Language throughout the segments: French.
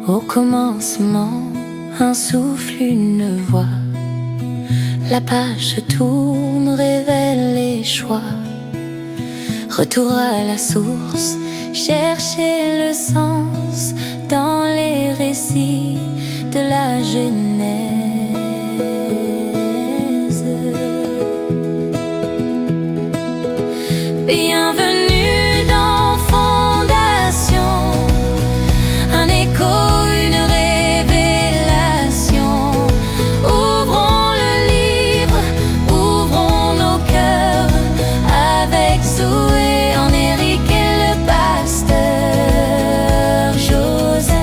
Au commencement, un souffle, une voix. La page se tourne, révèle les choix. Retour à la source, chercher le sens dans les récits de la Genèse. Bienvenue dans Fondation, un écho, une révélation. Ouvrons le livre, ouvrons nos cœurs avec Zoé, Éric et le pasteur Joseph.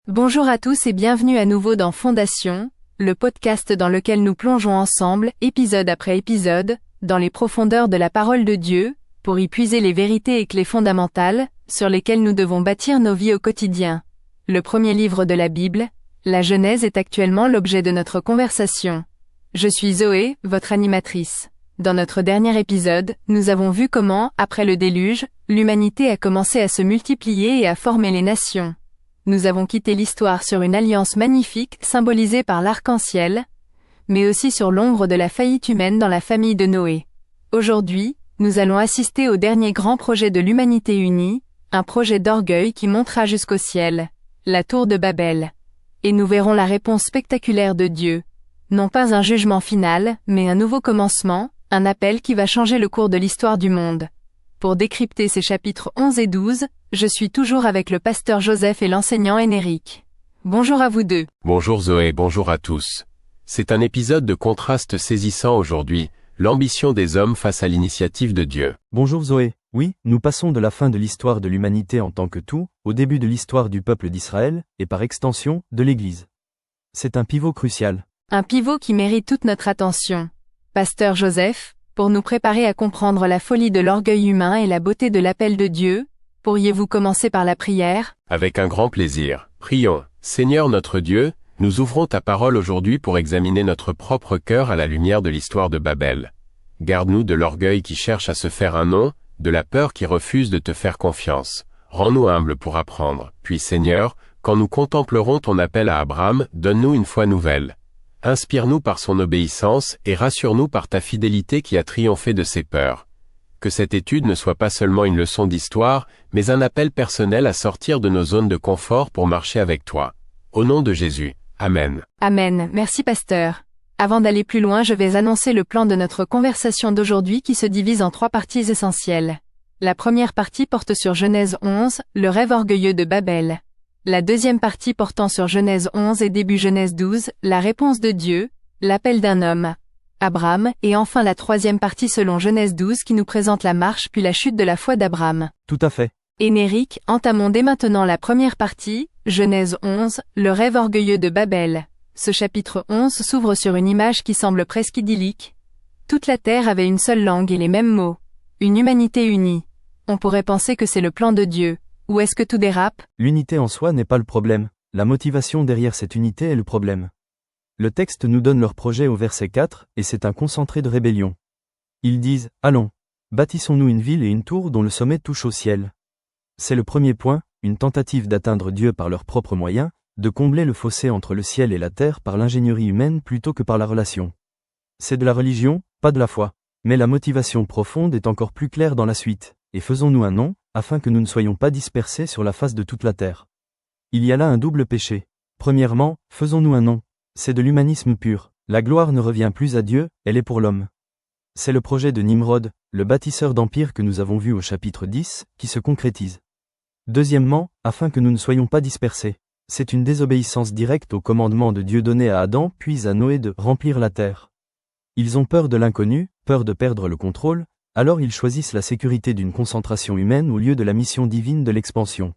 Bonjour à tous et bienvenue à nouveau dans Fondation, le podcast dans lequel nous plongeons ensemble, épisode après épisode, dans les profondeurs de la parole de Dieu, pour y puiser les vérités et clés fondamentales, sur lesquelles nous devons bâtir nos vies au quotidien. Le premier livre de la Bible, la Genèse, est actuellement l'objet de notre conversation. Je suis Zoé, votre animatrice. Dans notre dernier épisode, nous avons vu comment, après le déluge, l'humanité a commencé à se multiplier et à former les nations. Nous avons quitté l'histoire sur une alliance magnifique symbolisée par l'arc-en-ciel, mais aussi sur l'ombre de la faillite humaine dans la famille de Noé. Aujourd'hui, nous allons assister au dernier grand projet de l'humanité unie, un projet d'orgueil qui montera jusqu'au ciel, la tour de Babel. Et nous verrons la réponse spectaculaire de Dieu. Non pas un jugement final, mais un nouveau commencement, un appel qui va changer le cours de l'histoire du monde. Pour décrypter ces chapitres 11 et 12, je suis toujours avec le pasteur Joseph et l'enseignant Éric. Bonjour à vous deux. Bonjour Zoé, bonjour à tous. C'est un épisode de contraste saisissant aujourd'hui, l'ambition des hommes face à l'initiative de Dieu. Bonjour Zoé. Oui, nous passons de la fin de l'histoire de l'humanité en tant que tout, au début de l'histoire du peuple d'Israël, et par extension, de l'Église. C'est un pivot crucial. Un pivot qui mérite toute notre attention. Pasteur Joseph, pour nous préparer à comprendre la folie de l'orgueil humain et la beauté de l'appel de Dieu, pourriez-vous commencer par la prière? Avec un grand plaisir. Prions. Seigneur notre Dieu, nous ouvrons ta parole aujourd'hui pour examiner notre propre cœur à la lumière de l'histoire de Babel. Garde-nous de l'orgueil qui cherche à se faire un nom, de la peur qui refuse de te faire confiance. Rends-nous humbles pour apprendre. Puis Seigneur, quand nous contemplerons ton appel à Abraham, donne-nous une foi nouvelle. Inspire-nous par son obéissance et rassure-nous par ta fidélité qui a triomphé de ses peurs. Que cette étude ne soit pas seulement une leçon d'histoire, mais un appel personnel à sortir de nos zones de confort pour marcher avec toi. Au nom de Jésus. Amen. Amen. Merci pasteur. Avant d'aller plus loin, je vais annoncer le plan de notre conversation d'aujourd'hui qui se divise en 3 parties essentielles. La première partie porte sur Genèse 11, le rêve orgueilleux de Babel. La deuxième partie portant sur Genèse 11 et début Genèse 12, la réponse de Dieu, l'appel d'un homme, Abraham, et enfin la troisième partie selon Genèse 12 qui nous présente la marche puis la chute de la foi d'Abraham. Tout à fait. Éric, entamons dès maintenant la première partie, Genèse 11, le rêve orgueilleux de Babel. Ce chapitre 11 s'ouvre sur une image qui semble presque idyllique. Toute la terre avait une seule langue et les mêmes mots. Une humanité unie. On pourrait penser que c'est le plan de Dieu. Ou est-ce que tout dérape? L'unité en soi n'est pas le problème. La motivation derrière cette unité est le problème. Le texte nous donne leur projet au verset 4, et c'est un concentré de rébellion. Ils disent, « Allons, bâtissons-nous une ville et une tour dont le sommet touche au ciel. » C'est le premier point, une tentative d'atteindre Dieu par leurs propres moyens, de combler le fossé entre le ciel et la terre par l'ingénierie humaine plutôt que par la relation. C'est de la religion, pas de la foi. Mais la motivation profonde est encore plus claire dans la suite, et faisons-nous un nom, afin que nous ne soyons pas dispersés sur la face de toute la terre. Il y a là un double péché. Premièrement, faisons-nous un nom. C'est de l'humanisme pur. La gloire ne revient plus à Dieu, elle est pour l'homme. C'est le projet de Nimrod, le bâtisseur d'empire que nous avons vu au chapitre 10, qui se concrétise. Deuxièmement, afin que nous ne soyons pas dispersés. C'est une désobéissance directe au commandement de Dieu donné à Adam puis à Noé de remplir la terre. Ils ont peur de l'inconnu, peur de perdre le contrôle, alors ils choisissent la sécurité d'une concentration humaine au lieu de la mission divine de l'expansion.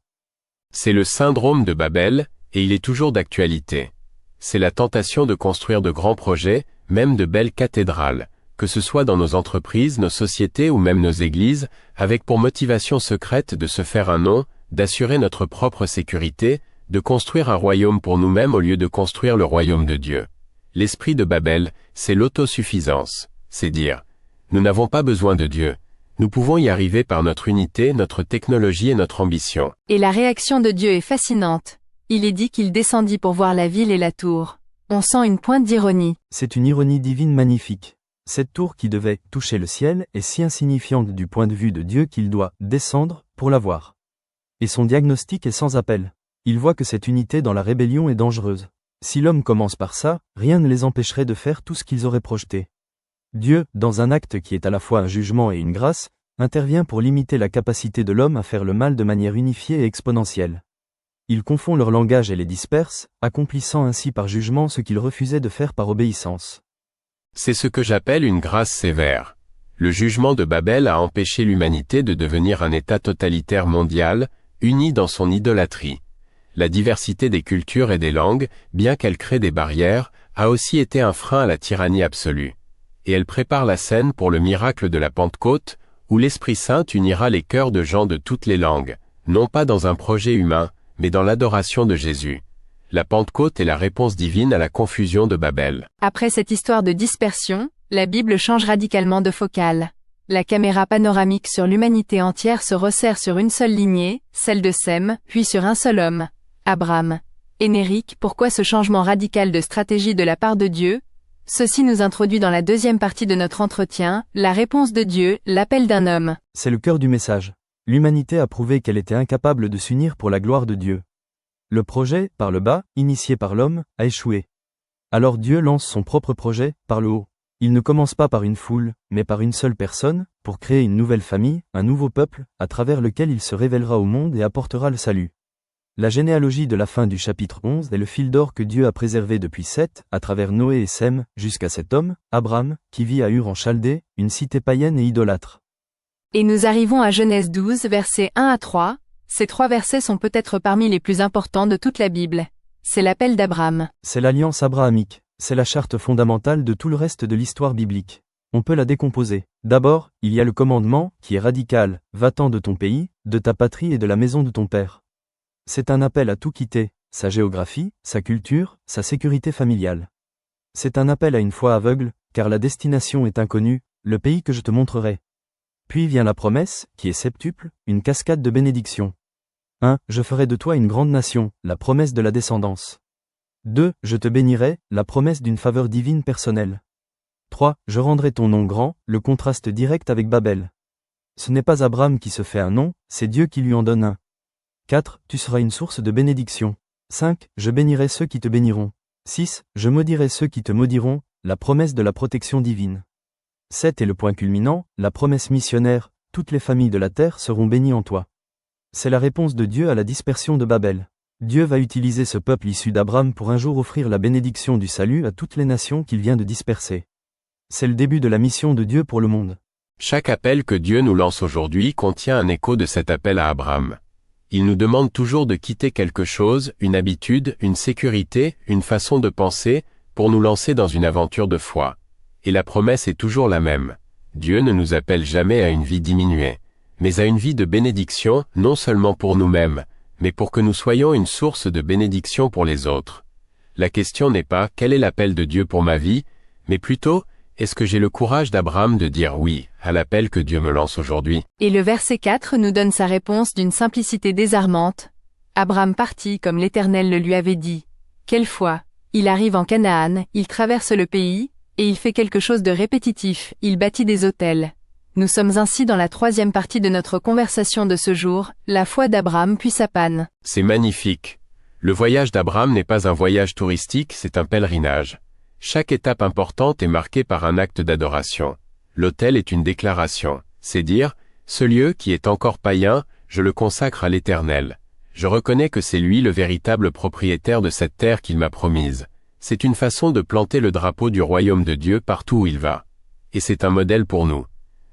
C'est le syndrome de Babel, et il est toujours d'actualité. C'est la tentation de construire de grands projets, même de belles cathédrales, que ce soit dans nos entreprises, nos sociétés ou même nos églises, avec pour motivation secrète de se faire un nom, d'assurer notre propre sécurité, de construire un royaume pour nous-mêmes au lieu de construire le royaume de Dieu. L'esprit de Babel, c'est l'autosuffisance, c'est dire, nous n'avons pas besoin de Dieu. Nous pouvons y arriver par notre unité, notre technologie et notre ambition. Et la réaction de Dieu est fascinante. Il est dit qu'il descendit pour voir la ville et la tour. On sent une pointe d'ironie. C'est une ironie divine magnifique. Cette tour qui devait toucher le ciel est si insignifiante du point de vue de Dieu qu'il doit descendre pour la voir. Et son diagnostic est sans appel. Il voit que cette unité dans la rébellion est dangereuse. Si l'homme commence par ça, rien ne les empêcherait de faire tout ce qu'ils auraient projeté. Dieu, dans un acte qui est à la fois un jugement et une grâce, intervient pour limiter la capacité de l'homme à faire le mal de manière unifiée et exponentielle. Il confond leur langage et les disperse, accomplissant ainsi par jugement ce qu'ils refusaient de faire par obéissance. C'est ce que j'appelle une grâce sévère. Le jugement de Babel a empêché l'humanité de devenir un État totalitaire mondial, uni dans son idolâtrie. La diversité des cultures et des langues, bien qu'elle crée des barrières, a aussi été un frein à la tyrannie absolue. Et elle prépare la scène pour le miracle de la Pentecôte, où l'Esprit Saint unira les cœurs de gens de toutes les langues, non pas dans un projet humain, mais dans l'adoration de Jésus. La Pentecôte est la réponse divine à la confusion de Babel. Après cette histoire de dispersion, la Bible change radicalement de focale. La caméra panoramique sur l'humanité entière se resserre sur une seule lignée, celle de Sem, puis sur un seul homme, Abraham. Énéric, pourquoi ce changement radical de stratégie de la part de Dieu ? Ceci nous introduit dans la deuxième partie de notre entretien, la réponse de Dieu, l'appel d'un homme. C'est le cœur du message. L'humanité a prouvé qu'elle était incapable de s'unir pour la gloire de Dieu. Le projet, par le bas, initié par l'homme, a échoué. Alors Dieu lance son propre projet, par le haut. Il ne commence pas par une foule, mais par une seule personne, pour créer une nouvelle famille, un nouveau peuple, à travers lequel il se révélera au monde et apportera le salut. La généalogie de la fin du chapitre 11 est le fil d'or que Dieu a préservé depuis Seth, à travers Noé et Sem, jusqu'à cet homme, Abraham, qui vit à Ur en Chaldée, une cité païenne et idolâtre. Et nous arrivons à Genèse 12, versets 1 à 3. Ces 3 versets sont peut-être parmi les plus importants de toute la Bible. C'est l'appel d'Abraham. C'est l'alliance abrahamique. C'est la charte fondamentale de tout le reste de l'histoire biblique. On peut la décomposer. D'abord, il y a le commandement, qui est radical, va-t'en de ton pays, de ta patrie et de la maison de ton père. C'est un appel à tout quitter, sa géographie, sa culture, sa sécurité familiale. C'est un appel à une foi aveugle, car la destination est inconnue, le pays que je te montrerai. Puis vient la promesse, qui est septuple, une cascade de bénédictions. 1. Je ferai de toi une grande nation, la promesse de la descendance. 2. Je te bénirai, la promesse d'une faveur divine personnelle. 3. Je rendrai ton nom grand, le contraste direct avec Babel. Ce n'est pas Abraham qui se fait un nom, c'est Dieu qui lui en donne un. 4. Tu seras une source de bénédiction. 5. Je bénirai ceux qui te béniront. 6. Je maudirai ceux qui te maudiront, la promesse de la protection divine. 7 est le point culminant, la promesse missionnaire, toutes les familles de la terre seront bénies en toi. C'est la réponse de Dieu à la dispersion de Babel. Dieu va utiliser ce peuple issu d'Abraham pour un jour offrir la bénédiction du salut à toutes les nations qu'il vient de disperser. C'est le début de la mission de Dieu pour le monde. Chaque appel que Dieu nous lance aujourd'hui contient un écho de cet appel à Abraham. Il nous demande toujours de quitter quelque chose, une habitude, une sécurité, une façon de penser, pour nous lancer dans une aventure de foi. Et la promesse est toujours la même. Dieu ne nous appelle jamais à une vie diminuée, mais à une vie de bénédiction, non seulement pour nous-mêmes, mais pour que nous soyons une source de bénédiction pour les autres. La question n'est pas « quel est l'appel de Dieu pour ma vie ?», mais plutôt « est-ce que j'ai le courage d'Abraham de dire oui à l'appel que Dieu me lance aujourd'hui ?» Et le verset 4 nous donne sa réponse d'une simplicité désarmante. Abraham partit comme l'Éternel le lui avait dit. Quelle foi! Il arrive en Canaan, il traverse le pays, et il fait quelque chose de répétitif, il bâtit des autels. Nous sommes ainsi dans la 3e partie de notre conversation de ce jour, la foi d'Abraham puis sa panne. C'est magnifique. Le voyage d'Abraham n'est pas un voyage touristique, c'est un pèlerinage. Chaque étape importante est marquée par un acte d'adoration. L'autel est une déclaration, c'est dire, ce lieu qui est encore païen, je le consacre à l'Éternel. Je reconnais que c'est lui le véritable propriétaire de cette terre qu'il m'a promise. C'est une façon de planter le drapeau du royaume de Dieu partout où il va. Et c'est un modèle pour nous.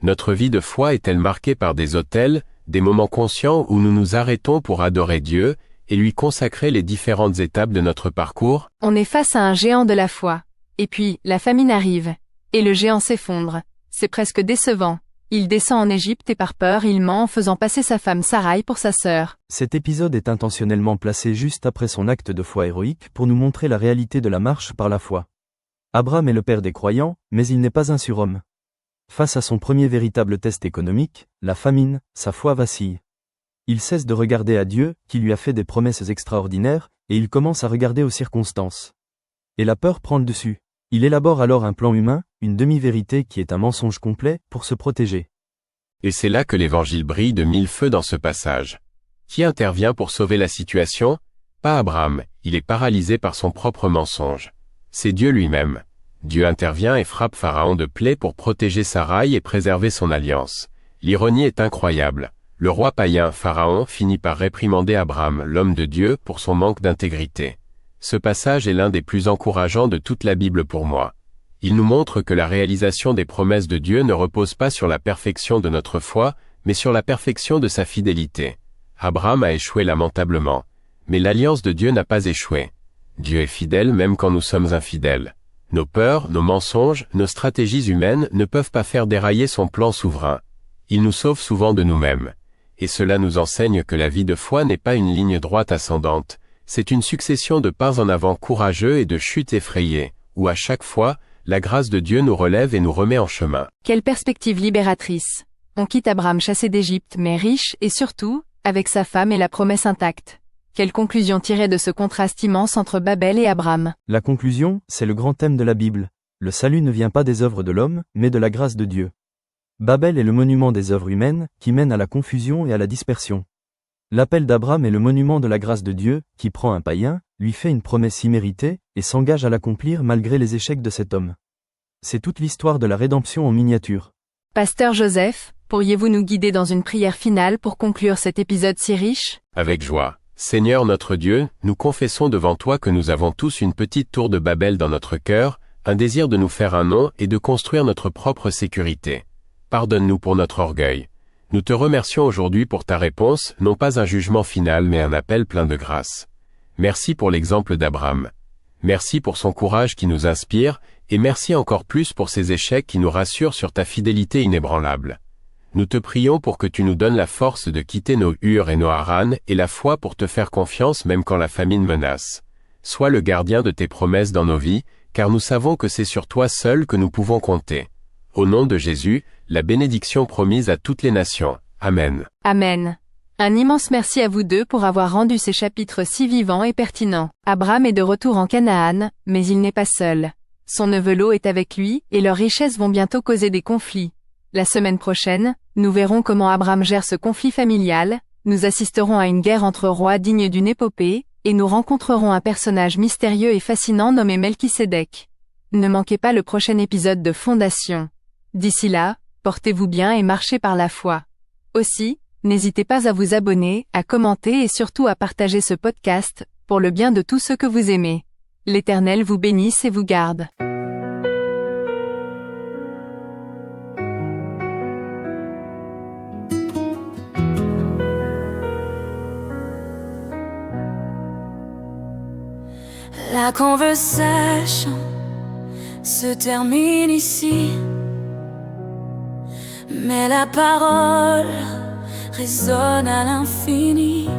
Notre vie de foi est-elle marquée par des autels, des moments conscients où nous nous arrêtons pour adorer Dieu et lui consacrer les différentes étapes de notre parcours ? On est face à un géant de la foi. Et puis, la famine arrive. Et le géant s'effondre. C'est presque décevant. Il descend en Égypte et par peur il ment en faisant passer sa femme Saraï pour sa sœur. Cet épisode est intentionnellement placé juste après son acte de foi héroïque pour nous montrer la réalité de la marche par la foi. Abraham est le père des croyants, mais il n'est pas un surhomme. Face à son premier véritable test économique, la famine, sa foi vacille. Il cesse de regarder à Dieu, qui lui a fait des promesses extraordinaires, et il commence à regarder aux circonstances. Et la peur prend le dessus. Il élabore alors un plan humain, une demi-vérité qui est un mensonge complet, pour se protéger. Et c'est là que l'évangile brille de mille feux dans ce passage. Qui intervient pour sauver la situation? Pas Abraham, il est paralysé par son propre mensonge. C'est Dieu lui-même. Dieu intervient et frappe Pharaon de plaies pour protéger Saraï et préserver son alliance. L'ironie est incroyable. Le roi païen, Pharaon, finit par réprimander Abraham, l'homme de Dieu, pour son manque d'intégrité. Ce passage est l'un des plus encourageants de toute la Bible pour moi. Il nous montre que la réalisation des promesses de Dieu ne repose pas sur la perfection de notre foi, mais sur la perfection de sa fidélité. Abraham a échoué lamentablement. Mais l'alliance de Dieu n'a pas échoué. Dieu est fidèle même quand nous sommes infidèles. Nos peurs, nos mensonges, nos stratégies humaines ne peuvent pas faire dérailler son plan souverain. Il nous sauve souvent de nous-mêmes. Et cela nous enseigne que la vie de foi n'est pas une ligne droite ascendante, c'est une succession de pas en avant courageux et de chutes effrayées, où à chaque fois, la grâce de Dieu nous relève et nous remet en chemin. Quelle perspective libératrice. On quitte Abraham chassé d'Égypte mais riche et surtout, avec sa femme et la promesse intacte. Quelle conclusion tirer de ce contraste immense entre Babel et Abraham? La conclusion, c'est le grand thème de la Bible. Le salut ne vient pas des œuvres de l'homme, mais de la grâce de Dieu. Babel est le monument des œuvres humaines, qui mène à la confusion et à la dispersion. L'appel d'Abraham est le monument de la grâce de Dieu, qui prend un païen, lui fait une promesse imméritée, et s'engage à l'accomplir malgré les échecs de cet homme. C'est toute l'histoire de la rédemption en miniature. Pasteur Joseph, pourriez-vous nous guider dans une prière finale pour conclure cet épisode si riche? Avec joie. Seigneur notre Dieu, nous confessons devant toi que nous avons tous une petite tour de Babel dans notre cœur, un désir de nous faire un nom et de construire notre propre sécurité. Pardonne-nous pour notre orgueil. Nous te remercions aujourd'hui pour ta réponse, non pas un jugement final mais un appel plein de grâce. Merci pour l'exemple d'Abraham. Merci pour son courage qui nous inspire, et merci encore plus pour ses échecs qui nous rassurent sur ta fidélité inébranlable. Nous te prions pour que tu nous donnes la force de quitter nos Ur et nos Haran et la foi pour te faire confiance même quand la famine menace. Sois le gardien de tes promesses dans nos vies, car nous savons que c'est sur toi seul que nous pouvons compter. Au nom de Jésus, la bénédiction promise à toutes les nations. Amen. Amen. Un immense merci à vous deux pour avoir rendu ces chapitres si vivants et pertinents. Abraham est de retour en Canaan, mais il n'est pas seul. Son neveu Lot est avec lui, et leurs richesses vont bientôt causer des conflits. La semaine prochaine, nous verrons comment Abraham gère ce conflit familial, nous assisterons à une guerre entre rois digne d'une épopée, et nous rencontrerons un personnage mystérieux et fascinant nommé Melchisédek. Ne manquez pas le prochain épisode de Fondation. D'ici là, portez-vous bien et marchez par la foi. Aussi, n'hésitez pas à vous abonner, à commenter et surtout à partager ce podcast, pour le bien de tous ceux que vous aimez. L'Éternel vous bénisse et vous garde. La conversation se termine ici, mais la parole résonne à l'infini.